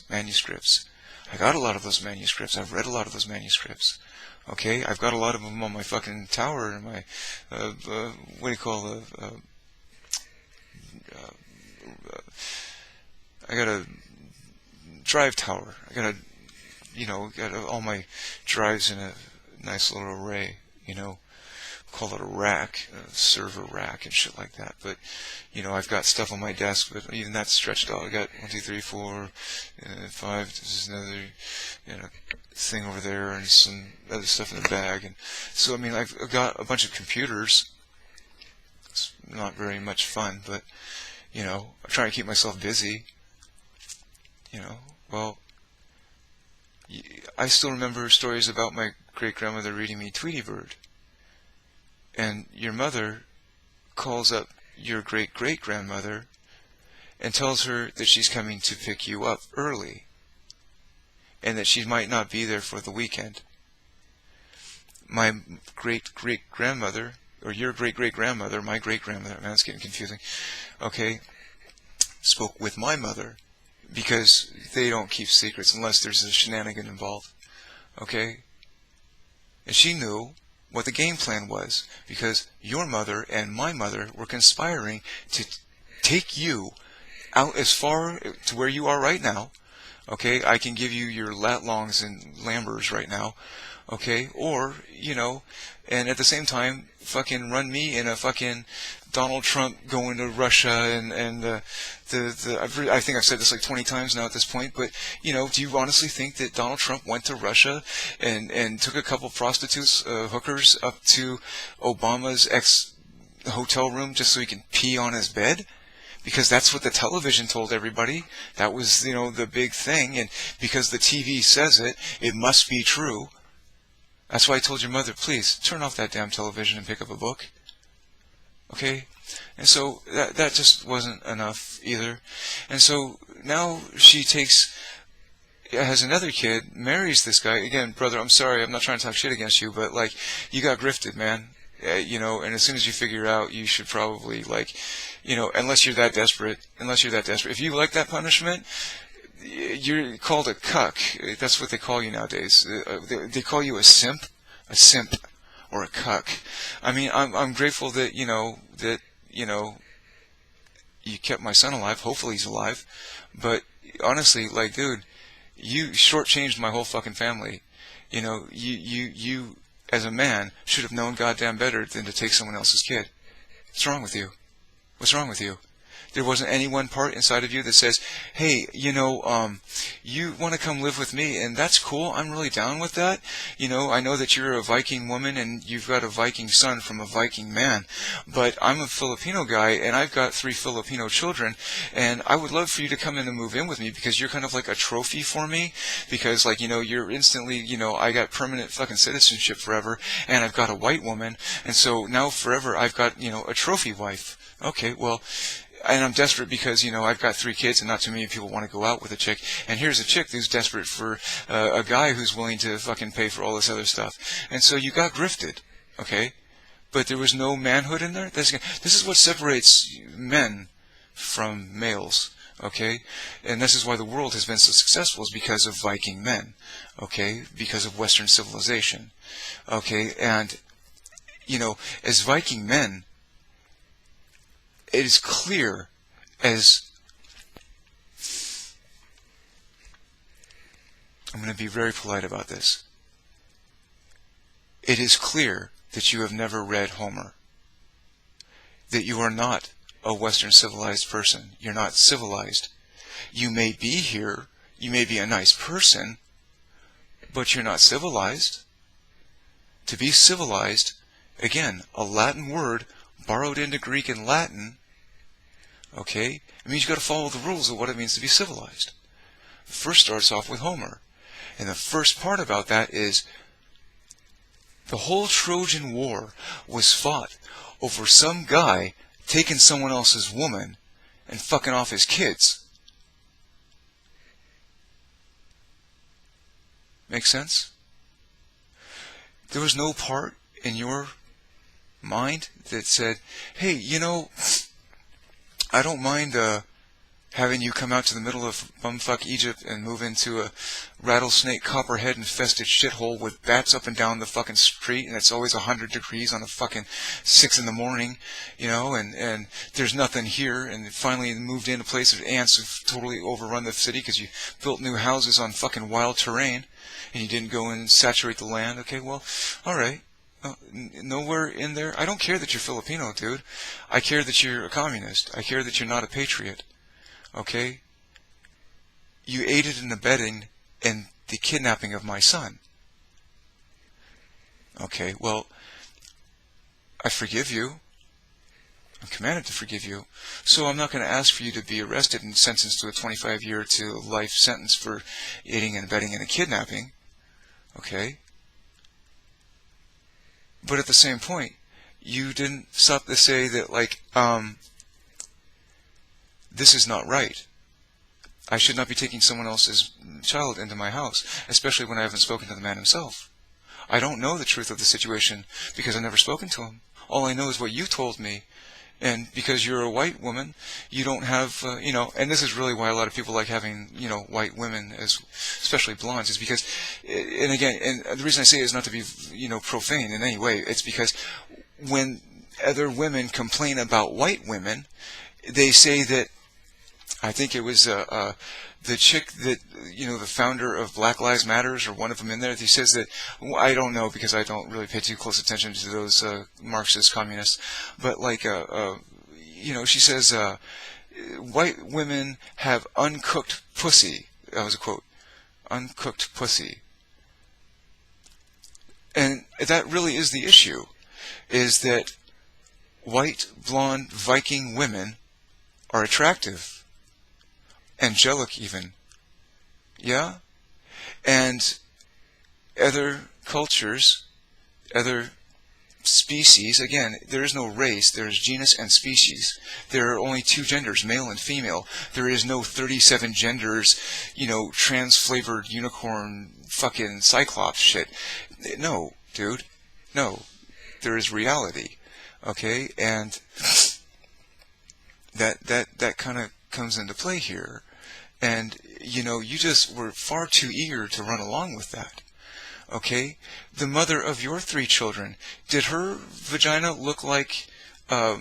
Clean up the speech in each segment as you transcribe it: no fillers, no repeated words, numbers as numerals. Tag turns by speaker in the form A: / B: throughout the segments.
A: manuscripts. I got a lot of those manuscripts. I've read a lot of those manuscripts. Okay, I've got a lot of them on my fucking tower in my, what do you call I got a drive tower. I got got all my drives in a nice little array, call it a rack, a server rack and shit like that. But, I've got stuff on my desk, but even that's stretched out. I got 1, 2, 3, 4, 5, this is another, thing over there and some other stuff in the bag. And so, I've got a bunch of computers. It's not very much fun, but, I'm trying to keep myself busy. Well, I still remember stories about my great-grandmother reading me Tweety Bird. And your mother calls up your great-great-grandmother and tells her that she's coming to pick you up early and that she might not be there for the weekend. My great-great-grandmother, or your great-great-grandmother, my great-grandmother, man, it's getting confusing, okay, spoke with my mother, because they don't keep secrets unless there's a shenanigan involved. Okay? And she knew what the game plan was, because your mother and my mother were conspiring to take you out as far to where you are right now. Okay? I can give you your latlongs and lambers right now. Okay? Or, and at the same time, fucking run me in a fucking Donald Trump going to Russia and I think I've said this like 20 times now at this point, but do you honestly think that Donald Trump went to Russia and took a couple prostitutes, hookers up to Obama's ex-hotel room just so he can pee on his bed? Because that's what the television told everybody. That was, the big thing, and because the TV says it, it must be true. That's why I told your mother, please, turn off that damn television and pick up a book. Okay? And so that just wasn't enough either. And so now she has another kid, marries this guy. Again, brother, I'm sorry, I'm not trying to talk shit against you, but, you got grifted, man. And as soon as you figure out, you should probably, unless you're that desperate. If you like that punishment, you're called a cuck. That's what they call you nowadays. They call you a simp, or a cuck. I'm grateful that you kept my son alive. Hopefully he's alive. But honestly, dude, you shortchanged my whole fucking family. You as a man should have known goddamn better than to take someone else's kid. What's wrong with you? There wasn't any one part inside of you that says, hey, you want to come live with me, and that's cool. I'm really down with that. I know that you're a Viking woman, and you've got a Viking son from a Viking man, but I'm a Filipino guy, and I've got 3 Filipino children, and I would love for you to come in and move in with me, because you're kind of like a trophy for me, because, you're instantly, I got permanent fucking citizenship forever, and I've got a white woman, and so now forever I've got, a trophy wife. Okay, well, and I'm desperate because, I've got 3 kids and not too many people want to go out with a chick. And here's a chick who's desperate for a guy who's willing to fucking pay for all this other stuff. And so you got grifted, okay? But there was no manhood in there? This is what separates men from males, okay? And this is why the world has been so successful, is because of Viking men, okay? Because of Western civilization, okay? And, as Viking men, it is clear as, I'm going to be very polite about this, it is clear that you have never read Homer, that you are not a Western civilized person. You're not civilized. You may be here, you may be a nice person, but you're not civilized. To be civilized, again, a Latin word borrowed into Greek and Latin, okay? It means you've got to follow the rules of what it means to be civilized. First starts off with Homer. And the first part about that is the whole Trojan War was fought over some guy taking someone else's woman and fucking off his kids. Make sense? There was no part in your mind that said, hey, I don't mind having you come out to the middle of bumfuck Egypt and move into a rattlesnake copperhead infested shithole with bats up and down the fucking street, and it's always 100 degrees on the fucking 6 in the morning, and there's nothing here, and finally moved into a place that ants have totally overrun the city because you built new houses on fucking wild terrain, and you didn't go and saturate the land. Okay, well, alright. Nowhere in there. I don't care that you're Filipino, dude. I care that you're a communist. I care that you're not a patriot. Okay? You aided and abetting in the kidnapping of my son. Okay, well, I forgive you. I'm commanded to forgive you. So I'm not going to ask for you to be arrested and sentenced to a 25-year to life sentence for aiding and abetting in a kidnapping. Okay? But at the same point, you didn't stop to say that, this is not right. I should not be taking someone else's child into my house, especially when I haven't spoken to the man himself. I don't know the truth of the situation because I've never spoken to him. All I know is what you told me. And because you're a white woman, you don't have, and this is really why a lot of people like having, white women, especially blondes, is because, and again, and the reason I say it is not to be, profane in any way. It's because when other women complain about white women, they say that, I think it was the chick that, the founder of Black Lives Matters, or one of them in there, he says that, I don't know because I don't really pay too close attention to those Marxist communists, but she says, white women have uncooked pussy. That was a quote. Uncooked pussy. And that really is the issue, is that white, blonde, Viking women are attractive. Angelic even. Yeah? And other cultures, other species, again, there is no race, there is genus and species. There are only two genders, male and female. There is no 37 genders, trans-flavored unicorn fucking cyclops shit. No, dude. No. There is reality. Okay? And that kind of comes into play here. And, you just were far too eager to run along with that. Okay? The mother of your 3 children, did her vagina look like a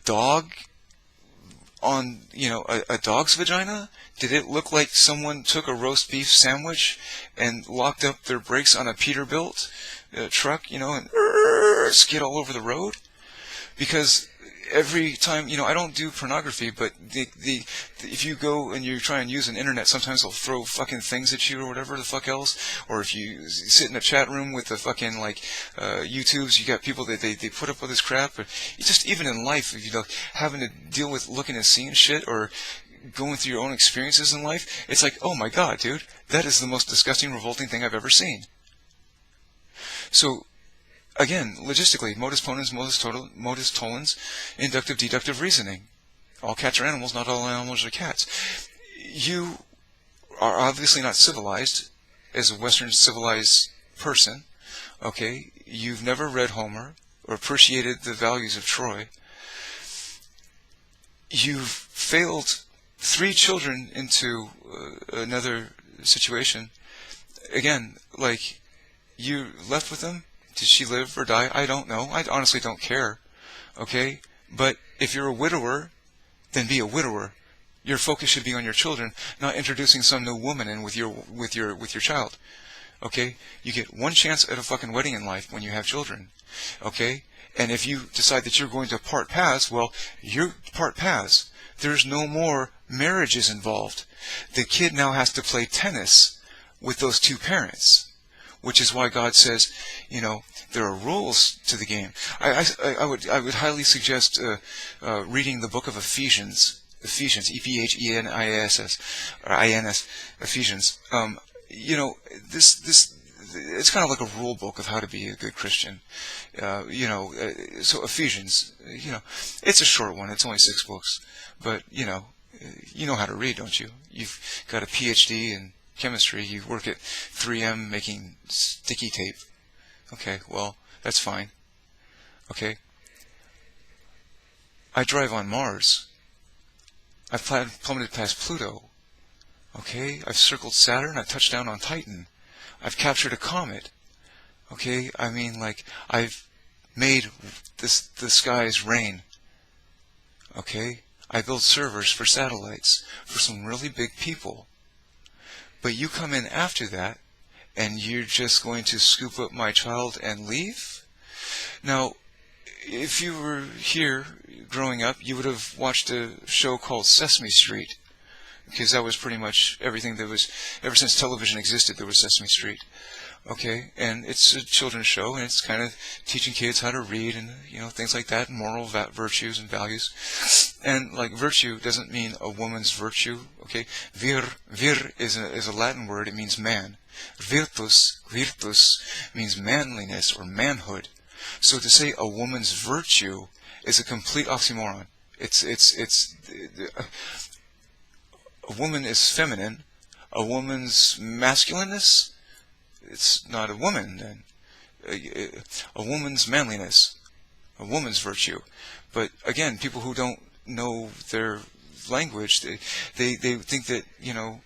A: dog on, a dog's vagina? Did it look like someone took a roast beef sandwich and locked up their brakes on a Peterbilt truck, and skid all over the road? Because every time, I don't do pornography, but if you go and you try and use an internet, sometimes they'll throw fucking things at you or whatever the fuck else. Or if you sit in a chat room with the fucking YouTubes, you got people that they put up with this crap. But just even in life, if having to deal with looking and seeing shit or going through your own experiences in life, it's like, oh my god, dude, that is the most disgusting, revolting thing I've ever seen. So, again, logistically, modus ponens, modus tollens, inductive, deductive reasoning. All cats are animals, not all animals are cats. You are obviously not civilized as a Western civilized person, okay? You've never read Homer or appreciated the values of Troy. You've failed 3 children into another situation. Again, you left with them. Did she live or die? I don't know. I honestly don't care. Okay? But if you're a widower, then be a widower. Your focus should be on your children, not introducing some new woman in with your child. Okay? You get one chance at a fucking wedding in life when you have children. Okay? And if you decide that you're going to part paths, well, you part paths. There's no more marriages involved. The kid now has to play tennis with those 2 parents. Which is why God says, there are rules to the game. I would highly suggest reading the book of Ephesians, Epheniss, or INS, Ephesians. This it's kind of like a rule book of how to be a good Christian. So Ephesians, it's a short one. It's only 6 books, but you know how to read, don't you? You've got a PhD in chemistry, you work at 3M making sticky tape. Okay, well, that's fine. Okay? I drive on Mars. I've plummeted past Pluto. Okay? I've circled Saturn. I've touched down on Titan. I've captured a comet. Okay? I mean, like, I've made the skies rain. Okay? I build servers for satellites for some really big people. But you come in after that, and you're just going to scoop up my child and leave? Now, if you were here growing up, you would have watched a show called Sesame Street, because that was pretty much everything that was, ever since television existed, there was Sesame Street. Okay, and it's a children's show, and it's kind of teaching kids how to read and, you know, things like that, moral virtues and values. And, like, virtue doesn't mean a woman's virtue, okay? Vir is a Latin word. It means man. Virtus means manliness or manhood. So to say a woman's virtue is a complete oxymoron. A woman is feminine. A woman's masculineness, it's not a woman then. A woman's manliness, a woman's virtue. But again, people who don't know their language, they think that, you know,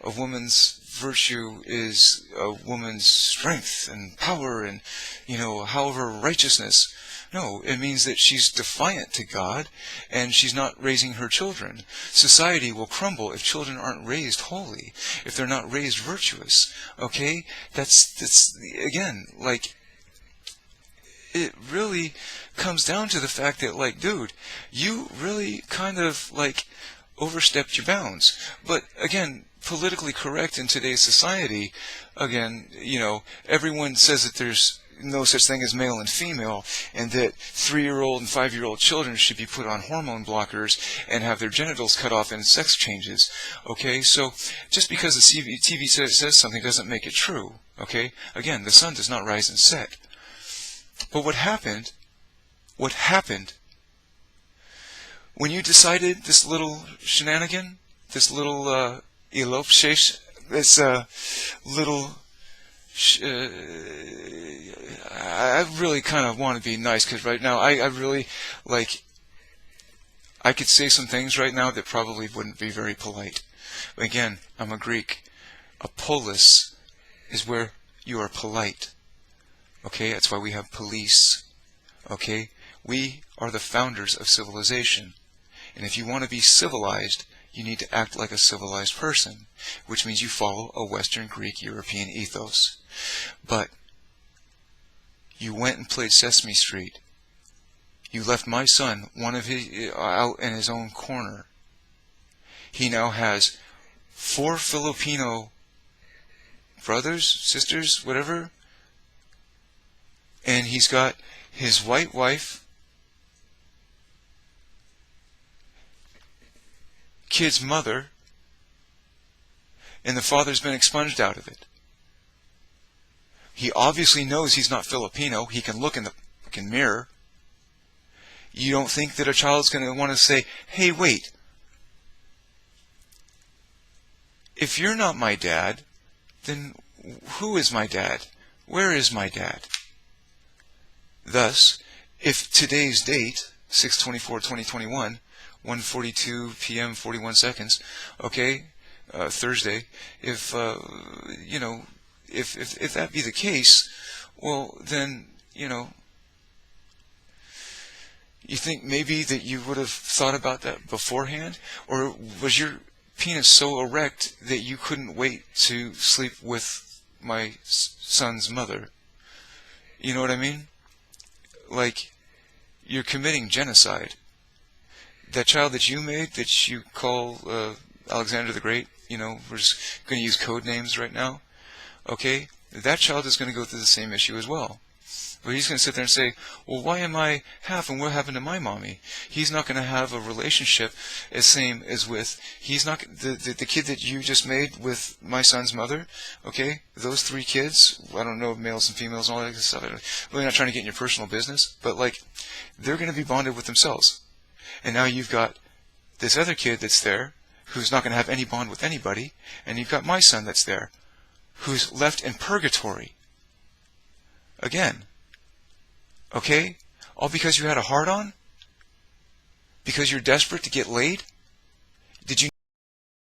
A: a woman's virtue is a woman's strength and power and, you know, however righteousness. No, it means that she's defiant to God and she's not raising her children. Society will crumble if children aren't raised holy, if they're not raised virtuous. Okay? That's again, like, it really comes down to the fact that, like, dude, you really kind of, like, overstepped your bounds. But again, politically correct in today's society, again, you know, everyone says that there's no such thing as male and female, and that 3-year-old and 5-year-old children should be put on hormone blockers and have their genitals cut off in sex changes. Okay, so just because the TV says something doesn't make it true. Okay, again, the sun does not rise and set. But what happened when you decided this little shenanigan, this little elope, this little I really kind of want to be nice, because right now I really, like, I could say some things right now that probably wouldn't be very polite. But again, I'm a Greek. A polis is where you are polite. Okay, that's why we have police. Okay, we are the founders of civilization. And if you want to be civilized, you need to act like a civilized person, which means you follow a Western Greek European ethos. But you went and played Sesame Street. You left my son out in his own corner. He now has 4 Filipino brothers, sisters, whatever, and he's got his white wife, kid's mother, and the father's been expunged out of it. He obviously knows he's not Filipino. He can look in the fucking mirror. You don't think that a child's going to want to say, hey, wait, if you're not my dad, then who is my dad? Where is my dad? Thus, if today's date, 6/24/2021, 1:42 p.m. 41 seconds, okay, Thursday, if you know, if that be the case, well, then, you know, you think maybe that you would have thought about that beforehand? Or was your penis so erect that you couldn't wait to sleep with my son's mother? You know what I mean? Like, you're committing genocide. That child that you made, that you call Alexander the Great, you know, we're just going to use code names right now, okay? That child is going to go through the same issue as well. But he's going to sit there and say, well, why am I half, and what happened to my mommy? He's not going to have a relationship as same as with, he's not, the kid that you just made with my son's mother, okay? Those 3 kids, I don't know, males and females and all that stuff. I'm really not trying to get in your personal business, but, like, they're going to be bonded with themselves. And now you've got this other kid that's there, who's not going to have any bond with anybody, and you've got my son that's there, who's left in purgatory. Again. Okay? All because you had a hard-on? Because you're desperate to get laid?